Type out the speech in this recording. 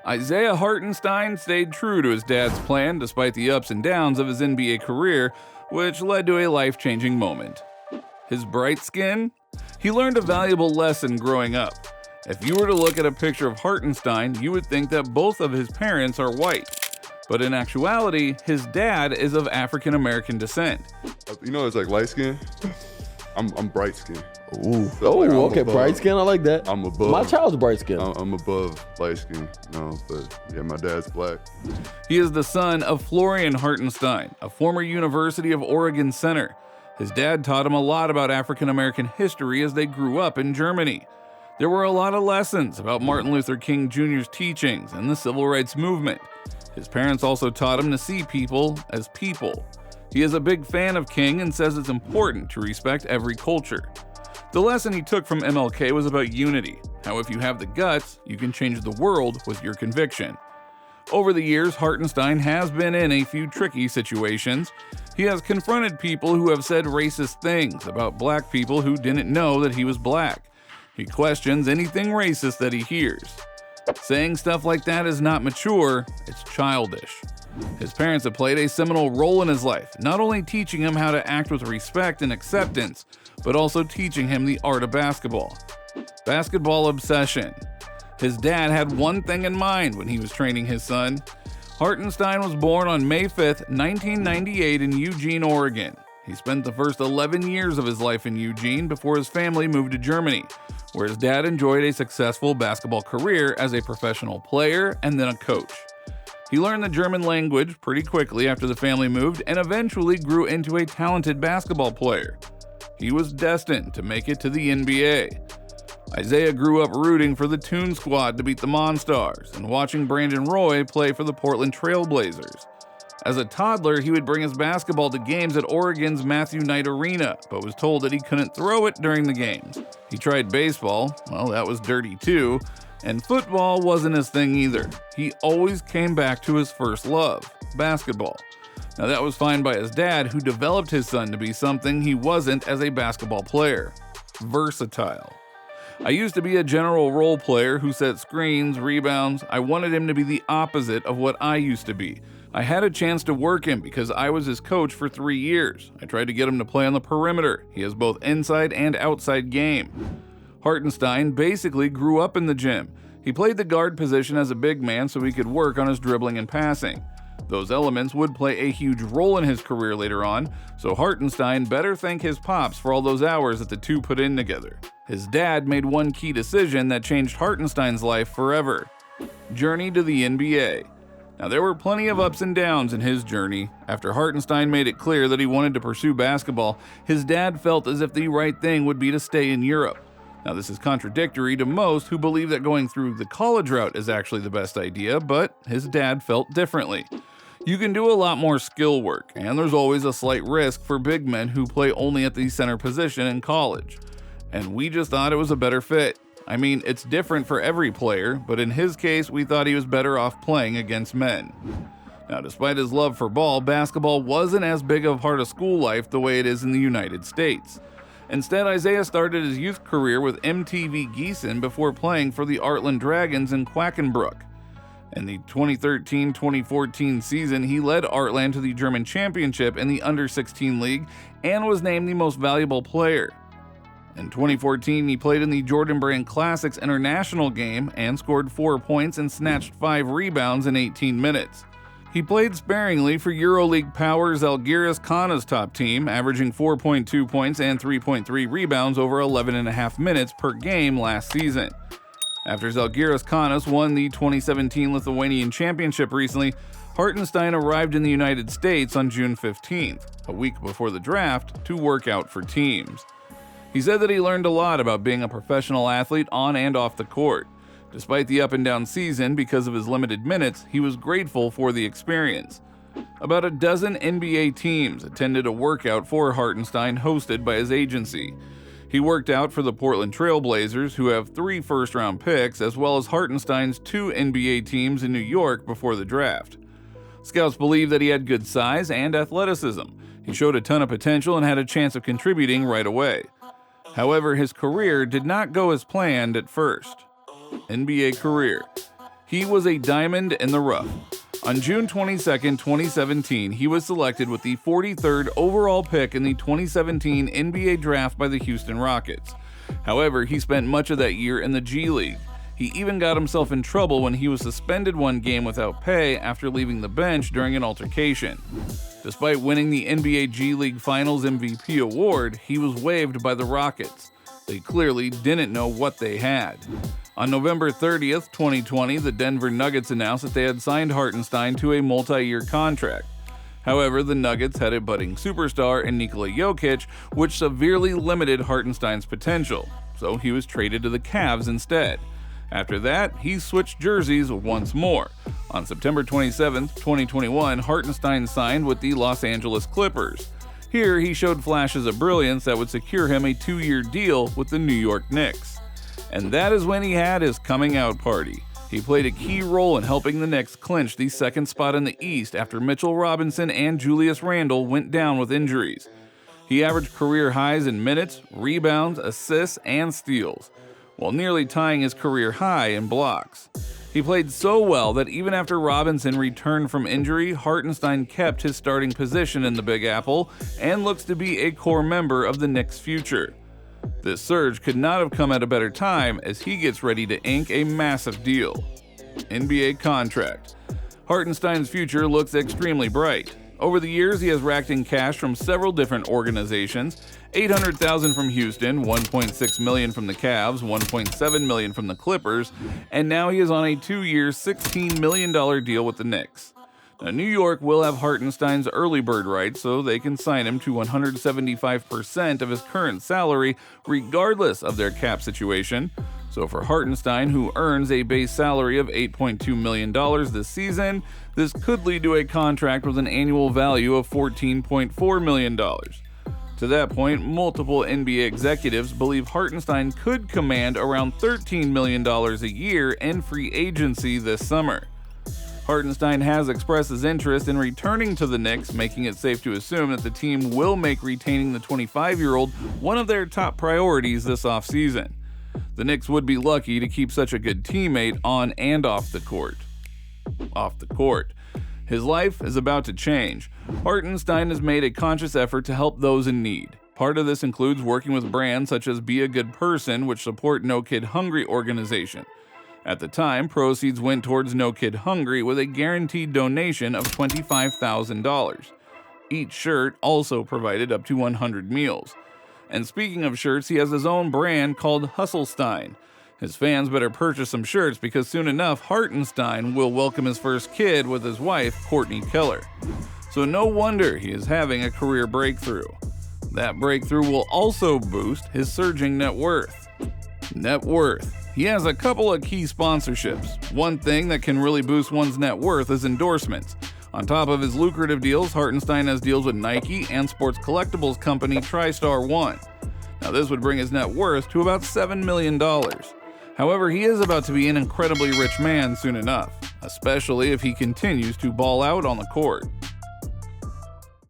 Isaiah Hartenstein stayed true to his dad's plan despite the ups and downs of his NBA career, which led to a life-changing moment. His bright skin? He learned a valuable lesson growing up. If you were to look at a picture of Hartenstein, you would think that both of his parents are white. But in actuality, his dad is of African American descent. You know, it's like light skin. I'm bright skin. Ooh. So, like, okay, above. bright skin. I like that. I'm above. My child's bright skin. I'm above light skin, but yeah, my dad's black. He is the son of Florian Hartenstein, a former University of Oregon center. His dad taught him a lot about African American history as they grew up in Germany. There were a lot of lessons about Martin Luther King Jr.'s teachings and the civil rights movement. His parents also taught him to see people as people. He is a big fan of King and says it's important to respect every culture. The lesson he took from MLK was about unity, how if you have the guts, you can change the world with your conviction. Over the years, Hartenstein has been in a few tricky situations. He has confronted people who have said racist things about black people who didn't know that he was black. He questions anything racist that he hears. Saying stuff like that is not mature, it's childish. His parents have played a seminal role in his life, not only teaching him how to act with respect and acceptance, but also teaching him the art of basketball. Basketball obsession. His dad had one thing in mind when he was training his son. Hartenstein was born on May 5th, 1998 in Eugene, Oregon. He spent the first 11 years of his life in Eugene before his family moved to Germany, where his dad enjoyed a successful basketball career as a professional player and then a coach. He learned the German language pretty quickly after the family moved and eventually grew into a talented basketball player. He was destined to make it to the NBA. Isaiah grew up rooting for the Toon Squad to beat the Monstars and watching Brandon Roy play for the Portland Trail Blazers. As a toddler, he would bring his basketball to games at Oregon's Matthew Knight Arena, but was told that he couldn't throw it during the games. He tried baseball, well, that was dirty too, and football wasn't his thing either. He always came back to his first love, basketball. Now that was fine by his dad, who developed his son to be something he wasn't as a basketball player: versatile. I used to be a general role player who set screens, rebounds. I wanted him to be the opposite of what I used to be. I had a chance to work him because I was his coach for 3 years. I tried to get him to play on the perimeter. He has both inside and outside game. Hartenstein basically grew up in the gym. He played the guard position as a big man so he could work on his dribbling and passing. Those elements would play a huge role in his career later on, so Hartenstein better thank his pops for all those hours that the two put in together. His dad made one key decision that changed Hartenstein's life forever: journey to the NBA. Now, there were plenty of ups and downs in his journey. After Hartenstein made it clear that he wanted to pursue basketball, his dad felt as if the right thing would be to stay in Europe. Now, this is contradictory to most who believe that going through the college route is actually the best idea, but his dad felt differently. You can do a lot more skill work, and there's always a slight risk for big men who play only at the center position in college. And we just thought it was a better fit. I mean, it's different for every player, but in his case, we thought he was better off playing against men. Now, despite his love for ball, basketball wasn't as big of a part of school life the way it is in the United States. Instead, Isaiah started his youth career with MTV Gießen before playing for the Artland Dragons in Quackenbrück. In the 2013-2014 season, he led Artland to the German championship in the Under-16 League and was named the most valuable player. In 2014, he played in the Jordan Brand Classics International game and scored 4 points and snatched 5 rebounds in 18 minutes. He played sparingly for EuroLeague power Zalgiris Kaunas' top team, averaging 4.2 points and 3.3 rebounds over 11.5 minutes per game last season. After Zalgiris Kaunas won the 2017 Lithuanian Championship recently, Hartenstein arrived in the United States on June 15th, a week before the draft, to work out for teams. He said that he learned a lot about being a professional athlete on and off the court. Despite the up-and-down season because of his limited minutes, he was grateful for the experience. About a dozen NBA teams attended a workout for Hartenstein hosted by his agency. He worked out for the Portland Trail Blazers, who have 3 first-round picks, as well as Hartenstein's 2 NBA teams in New York before the draft. Scouts believe that he had good size and athleticism. He showed a ton of potential and had a chance of contributing right away. However, his career did not go as planned at first. NBA career. He was a diamond in the rough. On June 22, 2017, he was selected with the 43rd overall pick in the 2017 NBA draft by the Houston Rockets. However, he spent much of that year in the G League. He even got himself in trouble when he was suspended one game without pay after leaving the bench during an altercation. Despite winning the NBA G League Finals MVP award, he was waived by the Rockets. They clearly didn't know what they had. On November 30th, 2020, the Denver Nuggets announced that they had signed Hartenstein to a multi-year contract. However, the Nuggets had a budding superstar in Nikola Jokic, which severely limited Hartenstein's potential, so he was traded to the Cavs instead. After that, he switched jerseys once more. On September 27, 2021, Hartenstein signed with the Los Angeles Clippers. Here, he showed flashes of brilliance that would secure him a 2-year deal with the New York Knicks. And that is when he had his coming out party. He played a key role in helping the Knicks clinch the second spot in the East after Mitchell Robinson and Julius Randle went down with injuries. He averaged career highs in minutes, rebounds, assists, and steals, while nearly tying his career high in blocks. He played so well that even after Robinson returned from injury, Hartenstein kept his starting position in the Big Apple and looks to be a core member of the Knicks' future. This surge could not have come at a better time as he gets ready to ink a massive deal. NBA contract. Hartenstein's future looks extremely bright. Over the years, he has racked in cash from several different organizations: $800,000 from Houston, $1.6 million from the Cavs, $1.7 million from the Clippers, and now he is on a 2-year, $16 million deal with the Knicks. Now, New York will have Hartenstein's early bird rights, so they can sign him to 175% of his current salary, regardless of their cap situation. So for Hartenstein, who earns a base salary of $8.2 million this season, this could lead to a contract with an annual value of $14.4 million. To that point, multiple NBA executives believe Hartenstein could command around $13 million a year in free agency this summer. Hartenstein has expressed his interest in returning to the Knicks, making it safe to assume that the team will make retaining the 25-year-old one of their top priorities this offseason. The Knicks would be lucky to keep such a good teammate on and off the court. Off the court. His life is about to change. Hartenstein has made a conscious effort to help those in need. Part of this includes working with brands such as Be a Good Person, which support No Kid Hungry organization. At the time, proceeds went towards No Kid Hungry with a guaranteed donation of $25,000. Each shirt also provided up to 100 meals. And speaking of shirts, he has his own brand called Hustlestein. His fans better purchase some shirts because soon enough, Hartenstein will welcome his first kid with his wife, Courtney Keller. So no wonder he is having a career breakthrough. That breakthrough will also boost his surging net worth. Net worth. He has a couple of key sponsorships. One thing that can really boost one's net worth is endorsements. On top of his lucrative deals, Hartenstein has deals with Nike and sports collectibles company TriStar One. Now this would bring his net worth to about $7 million. However, he is about to be an incredibly rich man soon enough, especially if he continues to ball out on the court.